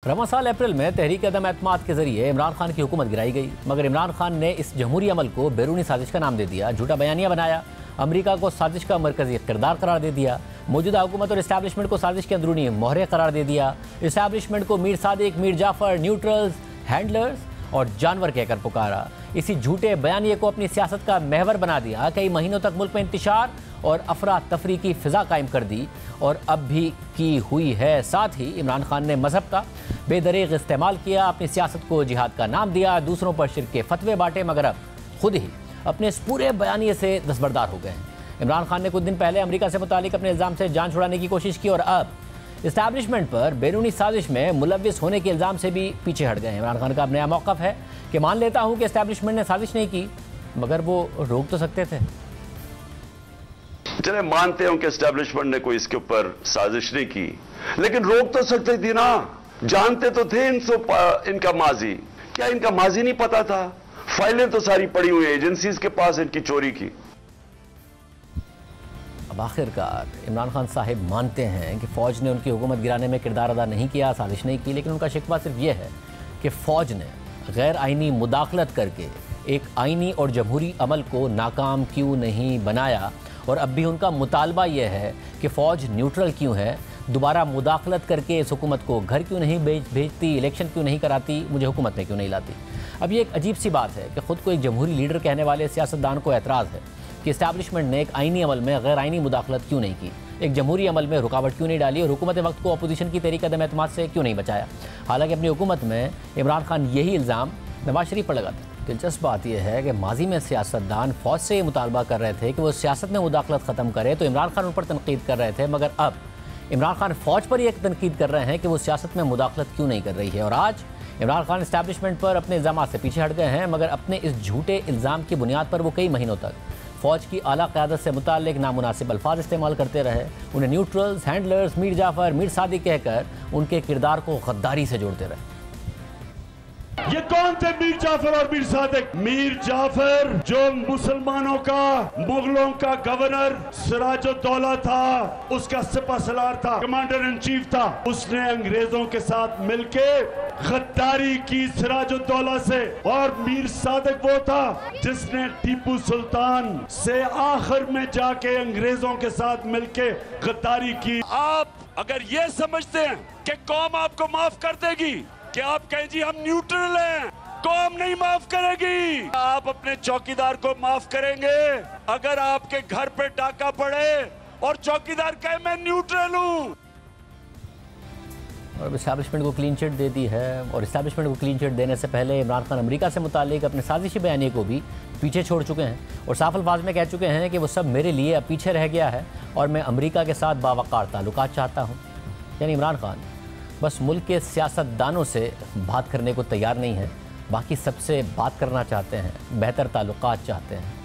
रवां साल अप्रैल में तहरीक अदम एतमाद के जरिए इमरान खान की हुकूमत गिराई गई, मगर इमरान खान ने इस जमहूरी अमल को बैरूनी साजिश का नाम दे दिया, झूठा बयानिया बनाया, अमरीका को साजिश का मरकजी किरदार करार दे दिया, मौजूदा हुकूमत और इस्टेब्लिशमेंट को साजिश के अंदरूनी मोहरे करार दे दिया, इस्टेब्लिशमेंट को मीर सादिक, मीर जाफर, न्यूट्रल्स, हैंडलर्स और जानवर कहकर पुकारा। इसी झूठे बयानिए को अपनी सियासत का महवर बना दिया। कई महीनों तक मुल्क में इंतशार और अफरा तफरी की फिजा कायम कर दी और अब भी की हुई है। साथ ही इमरान खान ने मजहब का बेदरीग इस्तेमाल किया, अपनी सियासत को जिहाद का नाम दिया, दूसरों पर शिर्क के फतवे बांटे, मगर अब खुद ही अपने इस पूरे बयानिए से दस्तबरदार हो गए हैं। इमरान खान ने कुछ दिन पहले अमेरिका से मुतालिक अपने इल्ज़ाम से जान छुड़ाने की कोशिश की और अब इस्टेब्लिशमेंट पर बैरूनी साजिश में मुलव्विस होने के इल्ज़ाम से भी पीछे हट गए हैं। इमरान खान का अब नया मौक़िफ़ है कि मान लेता हूँ कि इस्टेब्लिशमेंट ने साजिश नहीं की, मगर वो रोक तो सकते थे। चले मानते हो कि एस्टेब्लिशमेंट ने कोई इसके ऊपर साजिश नहीं की, लेकिन रोक तो सकते थी ना। जानते तो थे इनका माजी। क्या इनका माजी नहीं पता था? फाइलें तो सारी पड़ी हुई एजेंसीज के पास इनकी चोरी की। अब आखिरकार इमरान खान साहिब मानते हैं कि फ़ौज ने उनकी हुकूमत गिराने में किरदार अदा नहीं किया, साजिश नहीं की, लेकिन उनका शिकवा सिर्फ यह है कि फ़ौज ने गैर आइनी मुदाखलत करके एक आइनी और जमहूरी अमल को नाकाम क्यों नहीं बनाया। और अब भी उनका मुतालबा यह है कि फ़ौज न्यूट्रल क्यों है, दोबारा मुदाखलत करके इस हुकूमत को घर क्यों नहीं भेजती, इलेक्शन क्यों नहीं कराती, मुझे हुकूमत में क्यों नहीं लाती। अब ये एक अजीब सी बात है कि ख़ुद को एक जमहूरी लीडर कहने वाले सियासतदान को एतराज़ है कि इस्टेब्लिशमेंट ने एक आइनी अमल में गैर आइनी मुदाखलत क्यों नहीं की, एक जमहूरी अमल में रुकावट क्यों नहीं डाली और हुकूमत वक्त को अपोजिशन की तहरीक अदम एतमाद से क्यों नहीं बचाया। हालांकि अपनी हुकूमत में इमरान खान यही इल्ज़ाम नवाज शरीफ पर लगाते हैं। दिलचस्प बात यह है कि माजी में सियासतदान फ़ौज से ये मुतालबा कर रहे थे कि वो सियासत में मुदाखलत ख़त्म करे, तो इमरान खान उन पर तनकीद कर रहे थे, मगर अब इमरान खान फ़ौज पर यह तनकीद कर रहे हैं कि वो सियासत में मुदाखलत क्यों नहीं कर रही है। और आज इमरान खान इस्टेब्लिशमेंट पर अपने इल्ज़ाम से पीछे हट गए हैं, मगर अपने इस झूठे इल्ज़ाम की बुनियाद पर वो कई महीनों तक फ़ौज की आला क़यादत से मुताल्लिक नामुनासिब अल्फाज इस्तेमाल करते रहे, उन्हें न्यूट्रल्स, हैंडलर्स, मीर जाफ़र, मीर सादिक कहकर उनके किरदार को गद्दारी से जोड़ते रहे। ये कौन थे मीर जाफर और मीर सादिक? मीर जाफर जो मुसलमानों का, मुगलों का गवर्नर सिराजुद्दौला था, उसका सिपहसालार था, कमांडर इन चीफ था। उसने अंग्रेजों के साथ मिलके गद्दारी की सिराजुद्दौला से। और मीर सादिक वो था जिसने टीपू सुल्तान से आखिर में जाके अंग्रेजों के साथ मिलके गद्दारी की। आप अगर ये समझते हैं कि कौम आपको माफ कर देगी, कि आप कहें जी हम न्यूट्रल हैं, कौम नहीं माफ करेगी। आप अपने चौकीदार को माफ करेंगे अगर आपके घर पे डाका पड़े और चौकीदार कहे मैं न्यूट्रल हूं। और इस्टेब्लिशमेंट को क्लीन चिट दे दी है, और इस्टेब्लिशमेंट को क्लीन चिट देने से पहले इमरान खान अमेरिका से मुतालिक अपने साजिशी बयानी को भी पीछे छोड़ चुके हैं और साफ अल्फाज में कह चुके हैं कि वो सब मेरे लिए अब पीछे रह गया है और मैं अमेरिका के साथ बावकार ताल्लुकात चाहता हूँ। यानी इमरान खान बस मुल्क के सियासतदानों से बात करने को तैयार नहीं है, बाकी सबसे बात करना चाहते हैं, बेहतर ताल्लुकात चाहते हैं।